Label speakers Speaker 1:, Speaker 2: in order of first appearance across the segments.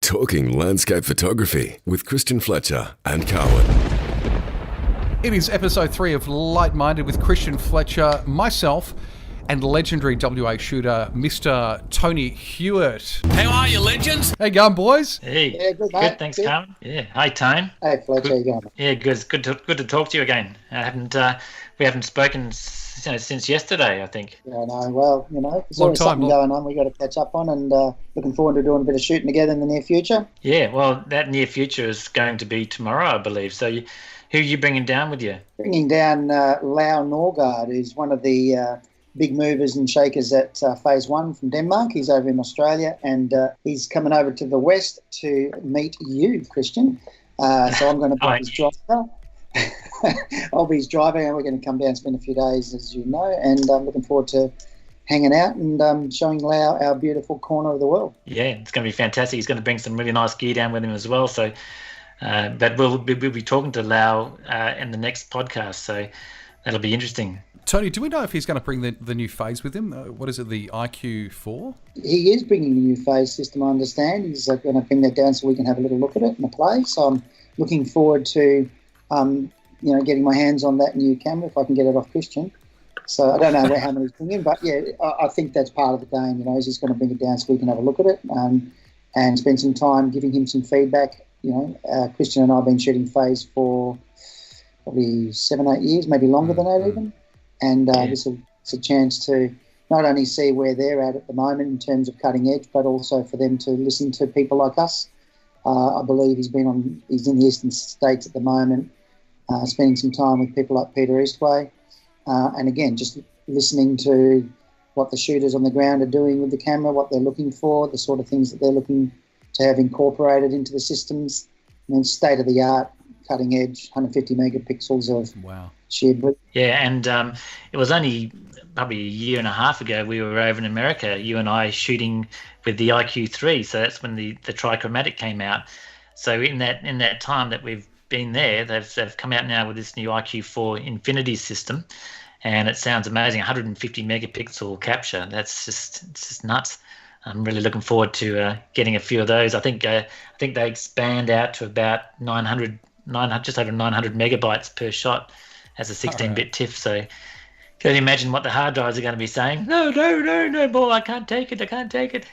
Speaker 1: Talking Landscape Photography with Christian Fletcher and Carwyn.
Speaker 2: It is episode 3 of Lightminded with Christian Fletcher, myself, and legendary WA shooter, Mr. Tony Hewitt.
Speaker 3: How are you, legends?
Speaker 2: How you going, boys?
Speaker 4: Hey,
Speaker 5: Yeah, good, mate.
Speaker 4: thanks,
Speaker 5: Good.
Speaker 4: Carwyn. Yeah, hi, Tone.
Speaker 5: Hey, Fletcher, how you going?
Speaker 4: Yeah, good. It's good to talk to you again. We haven't spoken since yesterday, I think.
Speaker 5: Yeah, no, well, there's
Speaker 2: Long
Speaker 5: always
Speaker 2: time,
Speaker 5: something going on we got to catch up on, and looking forward to doing a bit of shooting together in the near future.
Speaker 4: Yeah, well, that near future is going to be tomorrow, I believe. So, who are you bringing down with you?
Speaker 5: Bringing down Lau Norgard, who's one of the big movers and shakers at Phase 1 from Denmark. He's over in Australia, and he's coming over to the west to meet you, Christian. So I'm going to be his driver. I'll be his driver, and we're going to come down and spend a few days, as you know, and I'm looking forward to hanging out and showing Lau our beautiful corner of the world.
Speaker 4: Yeah, it's going to be fantastic. He's going to bring some really nice gear down with him as well. So, but we'll be talking to Lau in the next podcast, so that'll be interesting.
Speaker 2: Tony, do we know if he's going to bring the new phase with him? What is it, the IQ4?
Speaker 5: He is bringing the new phase system, I understand. He's going to bring that down so we can have a little look at it and play. So I'm looking forward to getting my hands on that new camera if I can get it off Christian. So I don't know how many he's bringing, but yeah, I think that's part of the game. He's just going to bring it down so we can have a look at it and spend some time giving him some feedback. Christian and I have been shooting phase for probably 7-8 years, maybe longer than that even. And it's a chance to not only see where they're at the moment in terms of cutting edge, but also for them to listen to people like us. I believe he's in the Eastern States at the moment, spending some time with people like Peter Eastway. And again, just listening to what the shooters on the ground are doing with the camera, what they're looking for, the sort of things that they're looking to have incorporated into the systems. State of the art, cutting edge, 150 megapixels of sheer brilliance. Yeah,
Speaker 4: and it was only probably a year and a half ago we were over in America, you and I, shooting with the IQ3. So that's when the trichromatic came out. So in that time that we've been there, they've come out now with this new IQ4 Infinity system, and it sounds amazing. 150 megapixel capture. It's just nuts. I'm really looking forward to getting a few of those. I think they expand out to about 900, just over 900 megabytes per shot as a 16-bit TIFF. So can you imagine what the hard drives are going to be saying? No, boy, I can't take it.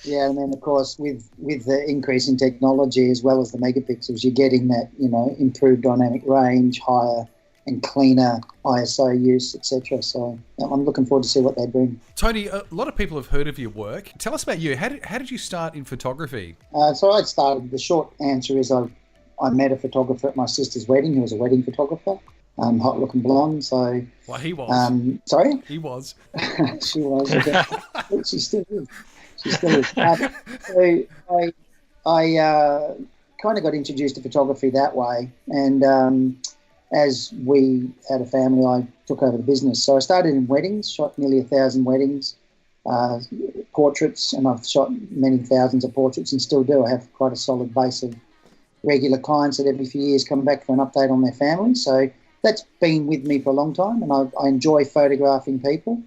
Speaker 5: Yeah, and then of course with the increase in technology as well as the megapixels, you're getting that improved dynamic range, higher and cleaner ISO use, etc. So I'm looking forward to see what they bring.
Speaker 2: Tony, a lot of people have heard of your work. Tell us about you. How did you start in photography?
Speaker 5: So I started. The short answer is I met a photographer at my sister's wedding. He was a wedding photographer, hot-looking blonde. So
Speaker 2: he was.
Speaker 5: Sorry,
Speaker 2: he was.
Speaker 5: She was. She still is. So I kind of got introduced to photography that way, and as we had a family, I took over the business. So I started in weddings, shot nearly 1,000 weddings, portraits, and I've shot many thousands of portraits and still do. I have quite a solid base of regular clients that every few years come back for an update on their family. So that's been with me for a long time, and I enjoy photographing people.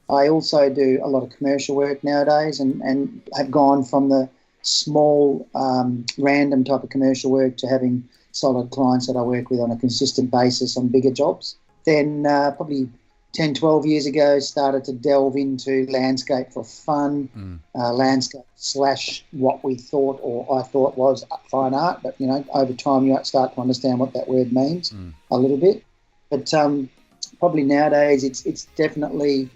Speaker 5: I also do a lot of commercial work nowadays and have gone from the small, random type of commercial work to having solid clients that I work with on a consistent basis on bigger jobs. Then probably 10, 12 years ago, started to delve into landscape for fun, landscape / what we thought or I thought was fine art. But, over time you start to understand what that word means a little bit. But probably nowadays it's definitely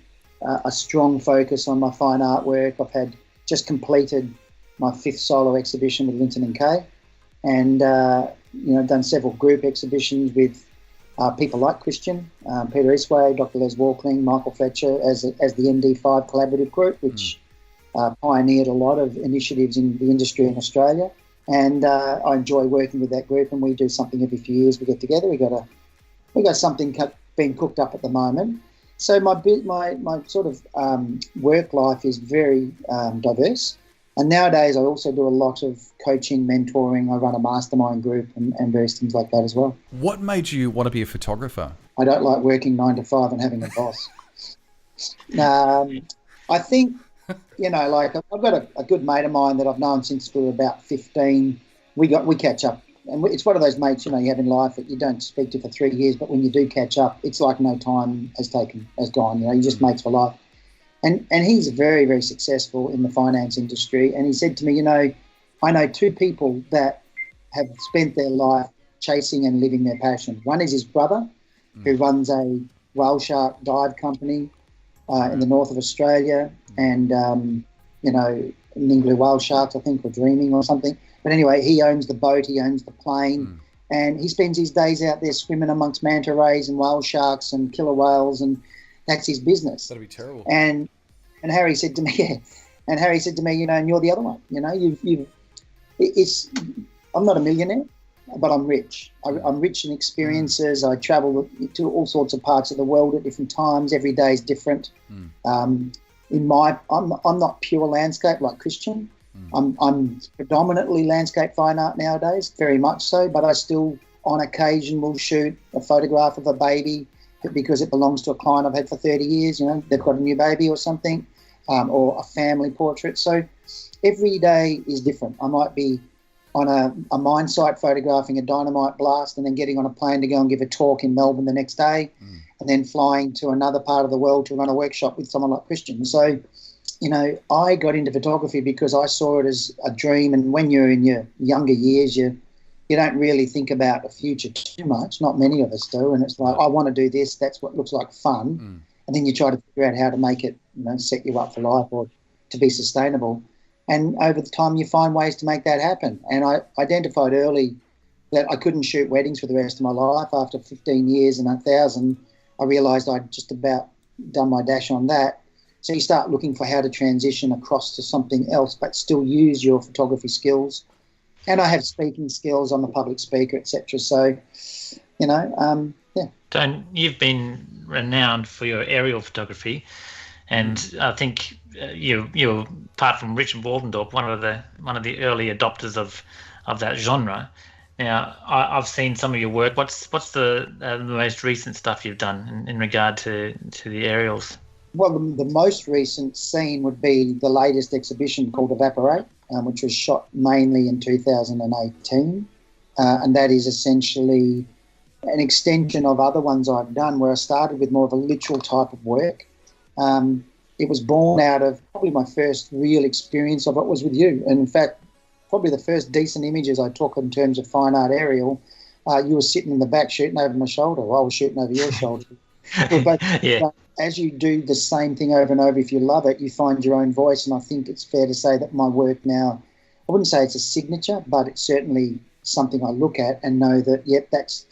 Speaker 5: a strong focus on my fine artwork. I've just completed my 5th solo exhibition with Linton & Kay, and done several group exhibitions with people like Christian, Peter Eastway, Dr. Les Walkling, Michael Fletcher as the ND5 collaborative group, which pioneered a lot of initiatives in the industry in Australia. And I enjoy working with that group, and we do something every few years. We get together. We got something being cooked up at the moment. So my sort of work life is very diverse. And nowadays I also do a lot of coaching, mentoring. I run a mastermind group and various things like that as well.
Speaker 2: What made you want to be a photographer?
Speaker 5: I don't like working 9 to 5 and having a boss. I think You know, like I've got a good mate of mine that I've known since we were about 15. We catch up, and it's one of those mates, you know, you have in life that you don't speak to for 3 years, but when you do catch up, it's like no time has gone. You know, you just mates for life. And he's very, very successful in the finance industry. And he said to me, you know, I know two people that have spent their life chasing and living their passion. One is his brother, who runs a whale shark dive company in the north of Australia, and, you know, Ninglu whale sharks, I think, or Dreaming or something. But anyway, he owns the boat, he owns the plane, and he spends his days out there swimming amongst manta rays and whale sharks and killer whales, and that's his business.
Speaker 2: That'd be terrible.
Speaker 5: And Harry said to me, you know, and you're the other one. You know, I'm not a millionaire, but I'm rich. I'm rich in experiences. I travel to all sorts of parts of the world at different times. Every day is different. I'm not pure landscape like Christian. I'm predominantly landscape fine art nowadays, very much so, but I still on occasion will shoot a photograph of a baby because it belongs to a client I've had for 30 years. You know, they've got a new baby or something, or a family portrait. So every day is different. I might be on a mine site photographing a dynamite blast and then getting on a plane to go and give a talk in Melbourne the next day, and then flying to another part of the world to run a workshop with someone like Christian. So, you know, I got into photography because I saw it as a dream. And when you're in your younger years, you don't really think about the future too much. Not many of us do. And it's like, I want to do this. That's what looks like fun. And then you try to figure out how to make it, you know, set you up for life or to be sustainable. And over the time, you find ways to make that happen. And I identified early that I couldn't shoot weddings for the rest of my life. After 15 years and 1,000, I realised I'd just about done my dash on that. So you start looking for how to transition across to something else, but still use your photography skills. And I have speaking skills. I'm a public speaker, etc. So, you know, yeah.
Speaker 4: Don, you've been renowned for your aerial photography, and I think you're apart from Richard Waldendorp, one of the early adopters of that genre. Now, I've seen some of your work. What's the most recent stuff you've done in regard to the aerials?
Speaker 5: Well, the most recent scene would be the latest exhibition called Evaporate, which was shot mainly in 2018. And that is essentially an extension of other ones I've done, where I started with more of a literal type of work. It was born out of probably my first real experience of it was with you. And in fact, probably the first decent images I took in terms of fine art aerial, you were sitting in the back shooting over my shoulder while I was shooting over your shoulder. But as you do the same thing over and over, if you love it, you find your own voice. And I think it's fair to say that my work now, I wouldn't say it's a signature, but it's certainly something I look at and know that, yep, that's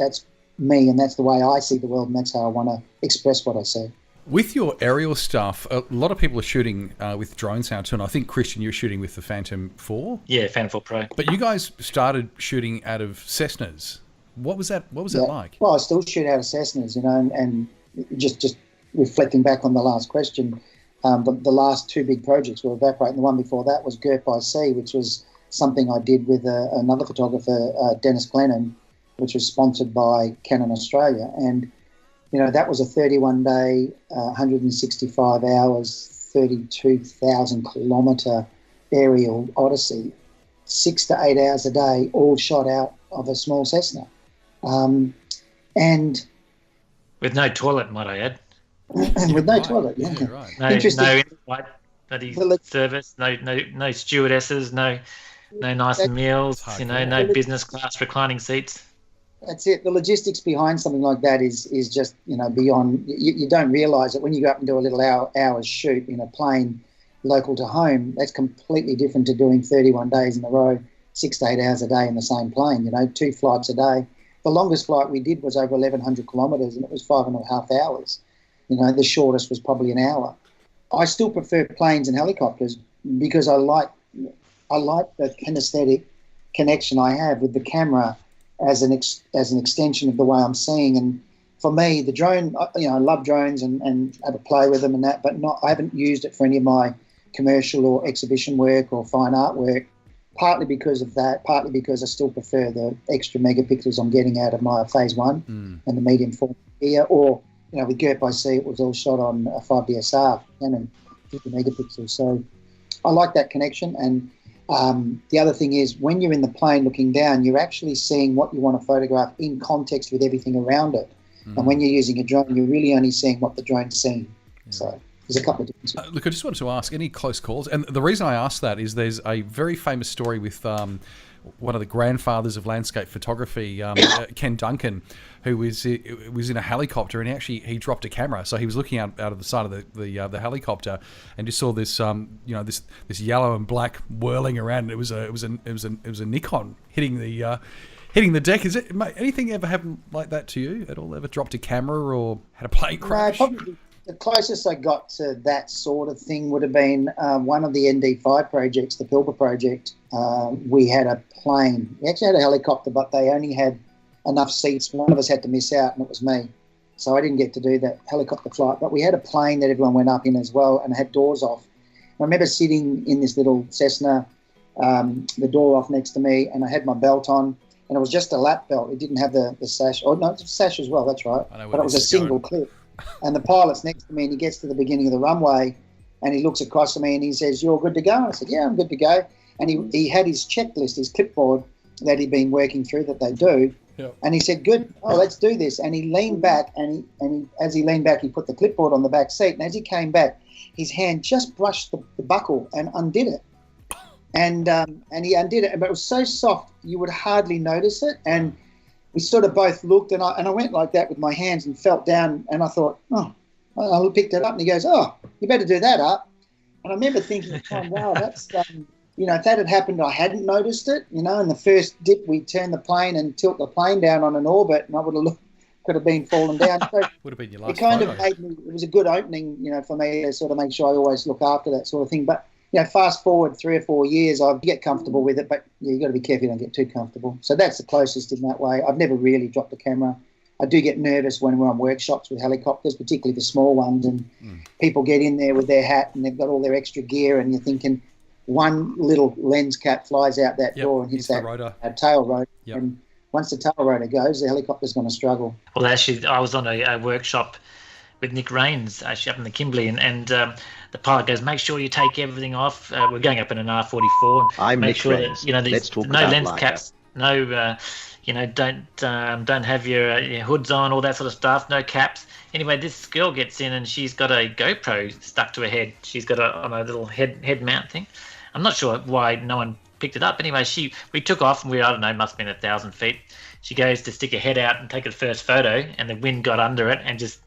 Speaker 5: me, and that's the way I see the world, and that's how I want to express what I see.
Speaker 2: With your aerial stuff, a lot of people are shooting with drones now too, and I think, Christian, you're shooting with the Phantom 4?
Speaker 4: Yeah, Phantom 4 Pro.
Speaker 2: But you guys started shooting out of Cessnas. What was that like?
Speaker 5: Well, I still shoot out of Cessnas, you know, and just reflecting back on the last question, the last two big projects were Evaporate, and the one before that was Girt by Sea, which was something I did with another photographer, Dennis Glennon, which was sponsored by Canon Australia. And, you know, that was a 31-day, 165 hours, 32,000 kilometre aerial odyssey, 6 to 8 hours a day, all shot out of a small Cessna. And
Speaker 4: with no toilet, might I add.
Speaker 5: With no toilet, yeah.
Speaker 2: Right.
Speaker 4: No in-flight service, no stewardesses, no nice meals, you know, no business class reclining seats.
Speaker 5: That's it. The logistics behind something like that is just, you know, beyond. You don't realise it when you go up and do a little hours shoot in a plane local to home. That's completely different to doing 31 days in a row, 6 to 8 hours a day in the same plane. You know, 2 flights a day. The longest flight we did was over 1,100 kilometres, and it was 5.5 hours. You know, the shortest was probably an hour. I still prefer planes and helicopters because I like the kinesthetic connection I have with the camera as an extension of the way I'm seeing. And for me, the drone, you know, I love drones and have a play with them and that, but I haven't used it for any of my commercial or exhibition work or fine art work, partly because of that, partly because I still prefer the extra megapixels I'm getting out of my phase 1 and the medium format gear. Or, you know, with Girt by Sea, it was all shot on a 5DSR Canon, 50 megapixels. So I like that connection. And the other thing is, when you're in the plane looking down, you're actually seeing what you want to photograph in context with everything around it. And when you're using a drone, you're really only seeing what the drone's seeing. Yeah. So there's a couple of differences.
Speaker 2: Look, I just wanted to ask, any close calls? And the reason I asked that is there's a very famous story with one of the grandfathers of landscape photography, Ken Duncan, who was in a helicopter, and he dropped a camera. So he was looking out of the side of the helicopter, and just saw this this yellow and black whirling around. And it was a Nikon hitting the deck. Is it, mate, anything ever happened like that to you at all? Ever dropped a camera or had a plane crash?
Speaker 5: No, probably the closest I got to that sort of thing would have been one of the ND5 projects, the Pilbara project. We had a plane. We actually had a helicopter, but they only had enough seats. One of us had to miss out, and it was me. So I didn't get to do that helicopter flight. But we had a plane that everyone went up in as well, and it had doors off. I remember sitting in this little Cessna, the door off next to me, and I had my belt on, and it was just a lap belt. It didn't have the sash. Oh, no, it's a sash as well, that's right. But it was a single clip. And the pilot's next to me, and he gets to the beginning of the runway, and he looks across at me, and he says, "You're good to go?" I said, "Yeah, I'm good to go." And he had his checklist, his clipboard that he'd been working through that they do. Yep. And he said, "Good, let's do this." And he leaned back, and as he leaned back, he put the clipboard on the back seat. And as he came back, his hand just brushed the buckle and undid it. And he undid it, but it was so soft you would hardly notice it. And we sort of both looked, and I went like that with my hands and felt down, and I thought, I picked it up, and he goes, "Oh, you better do that up." And I remember thinking, wow, that's, if that had happened, I hadn't noticed it, in the first dip, we turn the plane and tilt the plane down on an orbit, and I could have been fallen down. So
Speaker 2: would have been your last
Speaker 5: it kind
Speaker 2: photo.
Speaker 5: of made me, it was a good opening, for me to sort of make sure I always look after that sort of thing. But, fast forward 3 or 4 years, I get comfortable with it, but you've got to be careful you don't get too comfortable. So that's the closest in that way. I've never really dropped a camera. I do get nervous when we're on workshops with helicopters, particularly the small ones, and people get in there with their hat and they've got all their extra gear, and you're thinking one little lens cap flies out that door and hits that tail rotor. Yep. And once the tail rotor goes, the helicopter's going to struggle.
Speaker 4: Well, actually, I was on a workshop with Nick Rains, actually up in the Kimberley, and the pilot goes, "Make sure you take everything off." We're going up in an R44.
Speaker 3: I'm
Speaker 4: make
Speaker 3: Nick
Speaker 4: sure
Speaker 3: Rains.
Speaker 4: That,
Speaker 3: Let's talk
Speaker 4: no
Speaker 3: about
Speaker 4: lens
Speaker 3: lighter.
Speaker 4: caps, no, don't have your hoods on, all that sort of stuff, no caps. Anyway, this girl gets in and she's got a GoPro stuck to her head. She's got on a little head mount thing. I'm not sure why no one picked it up. Anyway, we took off, and I don't know, must have been 1,000 feet. She goes to stick her head out and take her first photo, and the wind got under it and just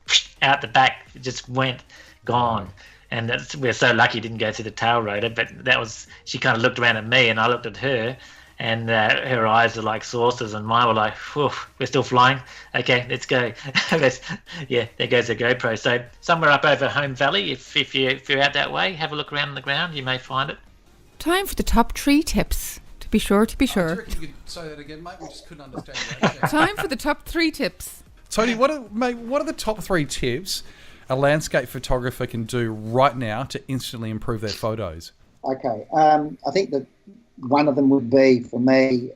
Speaker 4: out the back, it just went gone. And we're so lucky it didn't go through the tail rotor, but she kind of looked around at me, and I looked at her, and her eyes were like saucers, and mine were like, "Whew, we're still flying. Okay, let's go." There goes the GoPro. So somewhere up over Home Valley, if you're out that way, have a look around on the ground, you may find it.
Speaker 6: Time for the top 3 tips. To be sure.
Speaker 2: I reckon you could say that again, mate. We just couldn't understand that.
Speaker 6: Time for the top 3 tips.
Speaker 2: Tony, what are the top 3 tips a landscape photographer can do right now to instantly improve their photos?
Speaker 5: Okay. I think that one of them would be, for me,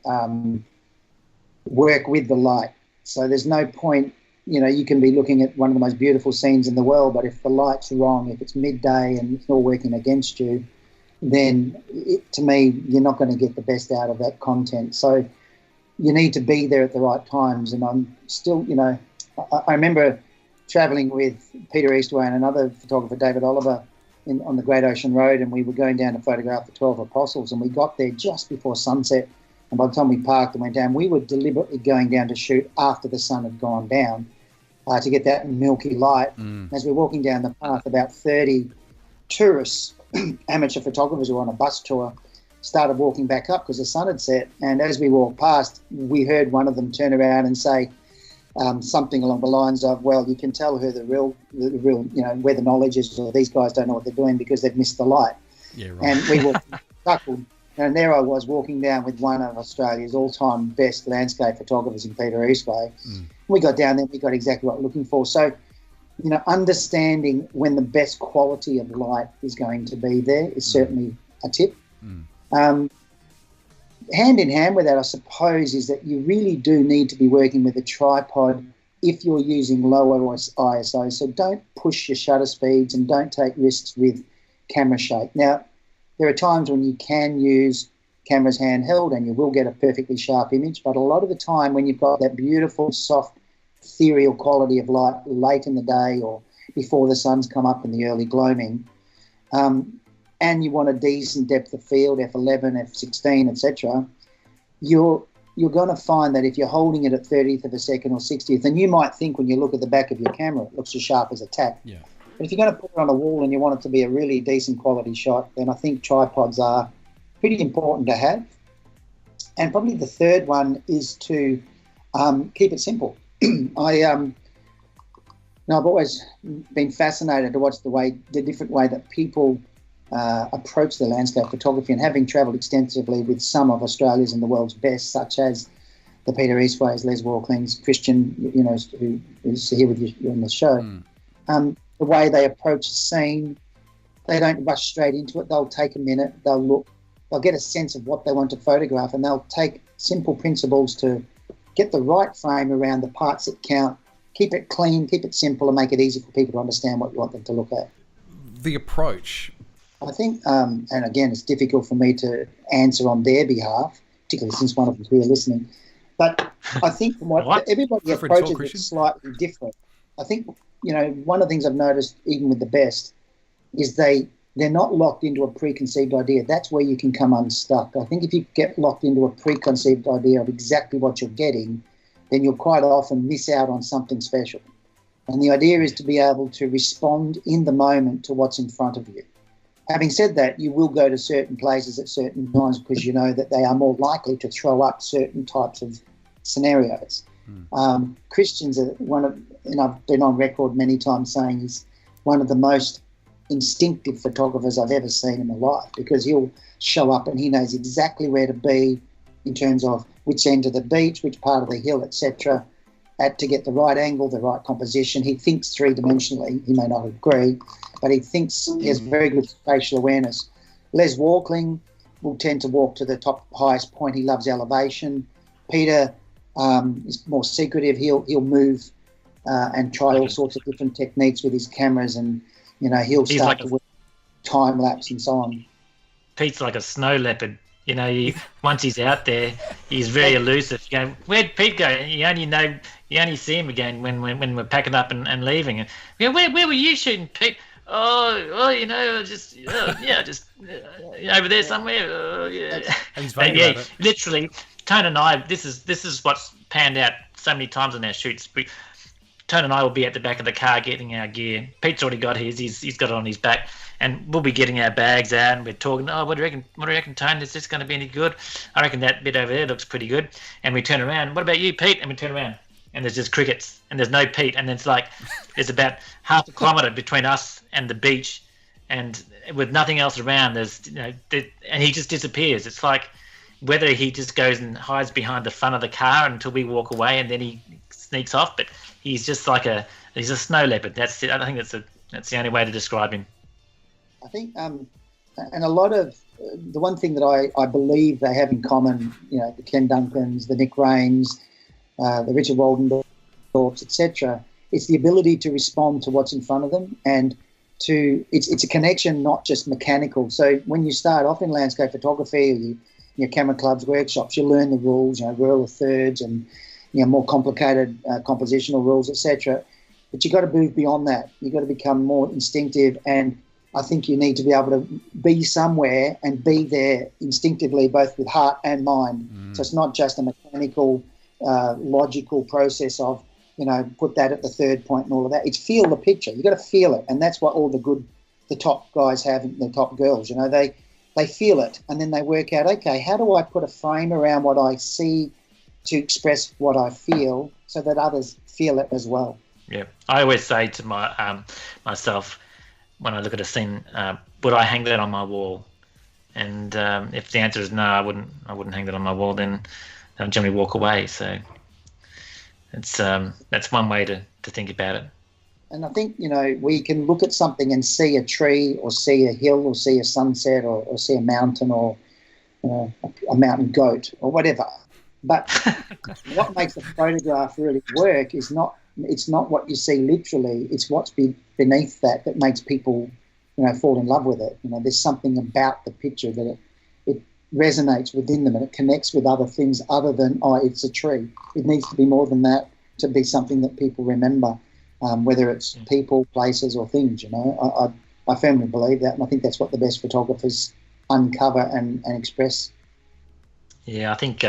Speaker 5: work with the light. So there's no point, you can be looking at one of the most beautiful scenes in the world, but if the light's wrong, if it's midday and it's all working against you, then to me, you're not going to get the best out of that content. So you need to be there at the right times. And I'm still, I remember travelling with Peter Eastway and another photographer, David Oliver, on the Great Ocean Road, and we were going down to photograph the 12 Apostles, and we got there just before sunset. And by the time we parked and went down, we were deliberately going down to shoot after the sun had gone down to get that milky light. As we're walking down the path, about 30 tourists, amateur photographers who were on a bus tour, started walking back up because the sun had set. And as we walked past, we heard one of them turn around and say something along the lines of, "Well, you can tell who the real, where the knowledge is, or these guys don't know what they're doing because they've missed the light."
Speaker 2: Yeah, right.
Speaker 5: And we were chuckled. And there I was walking down with one of Australia's all-time best landscape photographers in Peter Eastway. We got down there, we got exactly what we're looking for. So, understanding when the best quality of light is going to be there is certainly a tip. Hand in hand with that, I suppose, is that you really do need to be working with a tripod if you're using lower ISO. So don't push your shutter speeds and don't take risks with camera shake. Now, There are times when you can use cameras handheld and you will get a perfectly sharp image, but a lot of the time when you've got that beautiful, soft, ethereal quality of light late in the day or before the sun's come up in the early gloaming, and you want a decent depth of field, f11, f16, etc., you're going to find that if you're holding it at 30th of a second or 60th, and you might think when you look at the back of your camera, it looks as sharp as a tack.
Speaker 2: Yeah.
Speaker 5: But if you're going to put it on a wall and you want it to be a really decent quality shot, then I think tripods are pretty important to have. And probably the third one is to keep it simple. I've always been fascinated to watch the different way that people approach the landscape photography, and having travelled extensively with some of Australia's and the world's best, such as the Peter Eastways, Les Walklings, Christian, who is here with you on the show. The way they approach a scene, they don't rush straight into it. They'll take a minute, they'll look, they'll get a sense of what they want to photograph, and they'll take simple principles to get the right frame around the parts that count, keep it clean, keep it simple, and make it easy for people to understand what you want them to look at.
Speaker 2: The approach.
Speaker 5: I think, and again, it's difficult for me to answer on their behalf, particularly since one of them is listening, but I think from what everybody approaches it slightly different. I think, one of the things I've noticed, even with the best, is they're not locked into a preconceived idea. That's where you can come unstuck. I think if you get locked into a preconceived idea of exactly what you're getting, then you'll quite often miss out on something special. And the idea is to be able to respond in the moment to what's in front of you. Having said that, you will go to certain places at certain times because you know that they are more likely to throw up certain types of scenarios. Christian's and I've been on record many times saying he's one of the most instinctive photographers I've ever seen in my life, because he'll show up and he knows exactly where to be in terms of which end of the beach, which part of the hill, etc., to get the right angle, the right composition. He thinks three-dimensionally. He may not agree, but he has very good spatial awareness. Les Walkling will tend to walk to the highest point. He loves elevation. Peter is more secretive. He'll move and try all sorts of different techniques with his cameras, and he'll start to work time lapse and so on.
Speaker 4: Pete's like a snow leopard. Once he's out there, he's very elusive. You go, where'd Pete go? And you only see him again when we're packing up and leaving. And you go, where were you shooting, Pete? Just over there somewhere.
Speaker 2: He's
Speaker 4: literally, Tone and I. This is what's panned out so many times on our shoots. Tone and I will be at the back of the car getting our gear. Pete's already got his. He's got it on his back. And we'll be getting our bags out and we're talking, what do you reckon, Tone? Is this going to be any good? I reckon that bit over there looks pretty good. And we turn around, what about you, Pete? And we turn around and there's just crickets and there's no Pete. And then it's like there's about half a kilometre between us and the beach, and with nothing else around, and he just disappears. It's like whether he just goes and hides behind the front of the car until we walk away and then he sneaks off. But he's just like he's a snow leopard. That's it. I think that's the only way to describe him.
Speaker 5: I think, and a lot of the one thing that I believe they have in common, the Ken Duncans, the Nick Rains, the Richard Waldendorfs, etc., it's the ability to respond to what's in front of them, and it's a connection, not just mechanical. So when you start off in landscape photography, or your camera clubs, workshops, you learn the rules, rule of thirds, and more complicated compositional rules, etc. But you've got to move beyond that. You've got to become more instinctive, and I think you need to be able to be somewhere and be there instinctively, both with heart and mind. So it's not just a mechanical, logical process of, put that at the third point and all of that. It's feel the picture. You've got to feel it, and that's what all the top guys have, and the top girls. They feel it, and then they work out, okay, how do I put a frame around what I see to express what I feel so that others feel it as well.
Speaker 4: Yeah, I always say to myself, when I look at a scene, would I hang that on my wall? And if the answer is no, I wouldn't hang that on my wall, then I'll generally walk away. So it's that's one way to think about it.
Speaker 5: And I think, we can look at something and see a tree or see a hill or see a sunset or see a mountain or a mountain goat or whatever. But what makes the photograph really work is it's not what you see literally, it's what's beneath that makes people fall in love with it. There's something about the picture that it resonates within them and it connects with other things other than, it's a tree. It needs to be more than that to be something that people remember, whether it's people, places or things, I firmly believe that, and I think that's what the best photographers uncover and express.
Speaker 4: Yeah, I think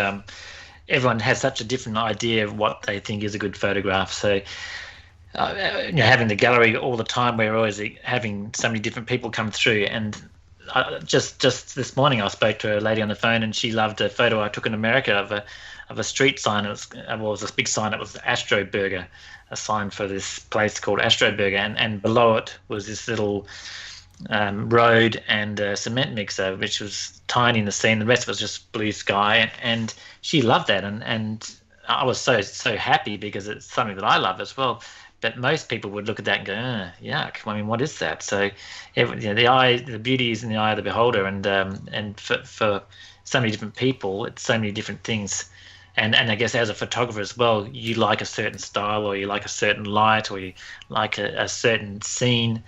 Speaker 4: everyone has such a different idea of what they think is a good photograph. So, having the gallery all the time, we're always having so many different people come through. And just this morning, I spoke to a lady on the phone, and she loved a photo I took in America of a street sign. It was a big sign. It was Astro Burger, a sign for this place called Astro Burger, and below it was this little road and a cement mixer, which was tiny in the scene. The rest was just blue sky, and she loved that, and I was so happy because it's something that I love as well. But most people would look at that and go, yuck. I mean, what is that? So, the beauty is in the eye of the beholder, and for so many different people, it's so many different things. And I guess as a photographer as well, you like a certain style, or you like a certain light, or you like a certain scene.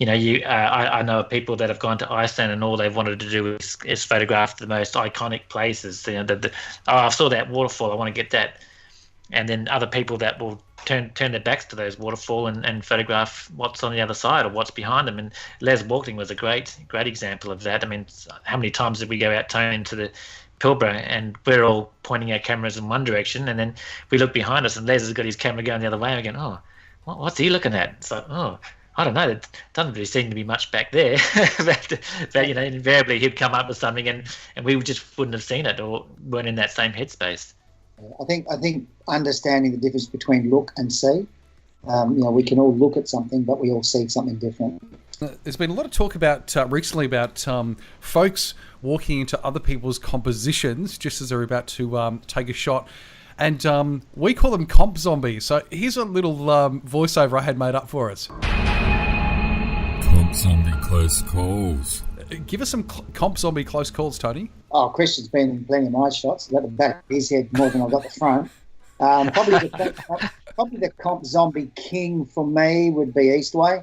Speaker 4: I know of people that have gone to Iceland and all they've wanted to do is photograph the most iconic places. I saw that waterfall, I want to get that. And then other people that will turn their backs to those waterfall and photograph what's on the other side or what's behind them. And Les Walking was a great example of that. I mean, how many times did we go out towing into the Pilbara and we're all pointing our cameras in one direction, and then we look behind us and Les has got his camera going the other way, and we're going, what's he looking at? It's like, I don't know. There doesn't really seem to be much back there. but invariably he'd come up with something, and we just wouldn't have seen it or weren't in that same headspace.
Speaker 5: I think understanding the difference between look and see. We can all look at something, but we all see something different.
Speaker 2: There's been a lot of talk about recently about folks walking into other people's compositions just as they're about to take a shot. And we call them comp zombies. So here's a little voiceover I had made up for us.
Speaker 3: Comp zombie close calls.
Speaker 2: Give us some comp zombie close calls, Tony.
Speaker 5: Oh, Christian's been in plenty of my shots. I've got the back of his head more than I've got the front. Probably the comp zombie king for me would be Eastway.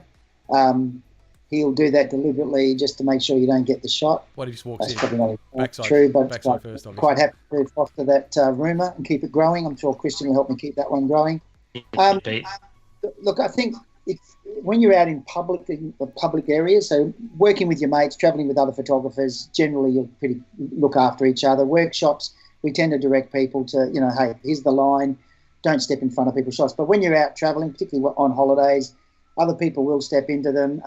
Speaker 5: He'll do that deliberately just to make sure you don't get the shot.
Speaker 2: What, he just walks
Speaker 5: That's
Speaker 2: in?
Speaker 5: probably not
Speaker 2: Backside,
Speaker 5: true, but
Speaker 2: backside first, obviously.
Speaker 5: quite happy to foster that rumour and keep it growing. I'm sure Christian will help me keep that one growing. Look, I think when you're out in the public areas, so working with your mates, travelling with other photographers, generally you'll pretty look after each other. Workshops, we tend to direct people to, hey, here's the line, don't step in front of people's shots. But when you're out travelling, particularly on holidays, other people will step into them.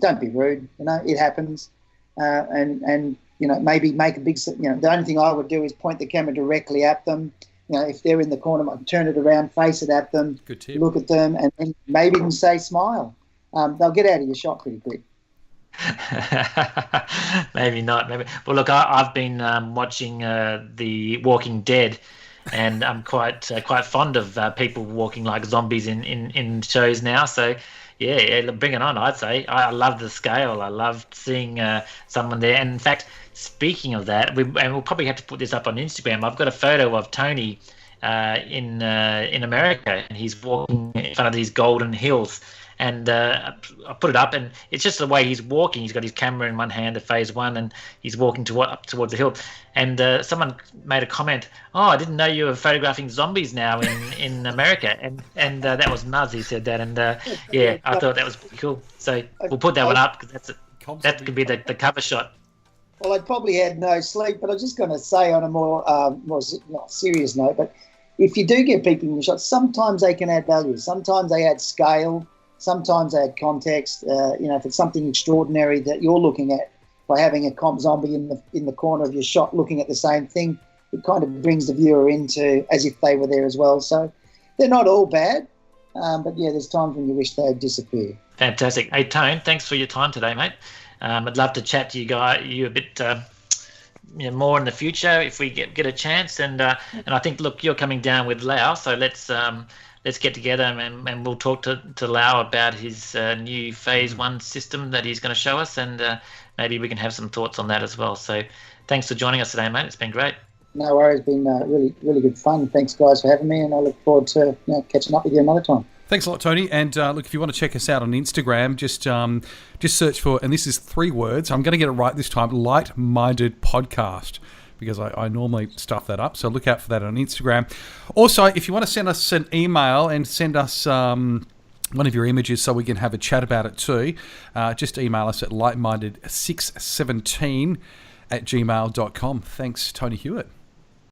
Speaker 5: Don't be rude, it happens. And maybe make a big, the only thing I would do is point the camera directly at them. If they're in the corner, I'd turn it around, face it at them,
Speaker 2: Good tip.
Speaker 5: Look at them, and then maybe even say smile. They'll get out of your shot pretty quick.
Speaker 4: Maybe not. Maybe. Well, look, I've been watching The Walking Dead, and I'm quite fond of people walking like zombies in shows now. So, yeah, bring it on. I'd say I love the scale. I love seeing someone there. And in fact, speaking of that, we'll probably have to put this up on Instagram. I've got a photo of Tony in America, and he's walking in front of these golden hills. And I put it up, and it's just the way he's walking. He's got his camera in one hand, the phase one, and he's walking up towards the hill. And someone made a comment, I didn't know you were photographing zombies now in America. And that was Muzz, he said that. And yeah, I thought that was pretty cool. So we'll put that one up, because that could be the cover shot.
Speaker 5: Well, I probably had no sleep, but I was just going to say on a more not serious note, but if you do get people in the shot, sometimes they can add value. Sometimes they add scale. Sometimes they add context. If it's something extraordinary that you're looking at, by having a comp zombie in the corner of your shot looking at the same thing, it kind of brings the viewer into as if they were there as well. So they're not all bad, but yeah, there's times when you wish they'd disappear.
Speaker 4: Fantastic. Hey, Tone, thanks for your time today, mate. I'd love to chat to you a bit more in the future if we get a chance. And I think, look, you're coming down with Lau, so let's get together and we'll talk to Lau about his new phase one system that he's going to show us, and maybe we can have some thoughts on that as well. So thanks for joining us today, mate. It's been great.
Speaker 5: No worries. It's been really, really good fun. Thanks, guys, for having me, and I look forward to catching up with you another time.
Speaker 2: Thanks a lot, Tony. And look, if you want to check us out on Instagram, just search for, and this is 3 words, I'm going to get it right this time, Lightminded Podcast, because I normally stuff that up. So look out for that on Instagram. Also, if you want to send us an email and send us one of your images so we can have a chat about it too, just email us at lightminded617@gmail.com. Thanks, Tony Hewitt.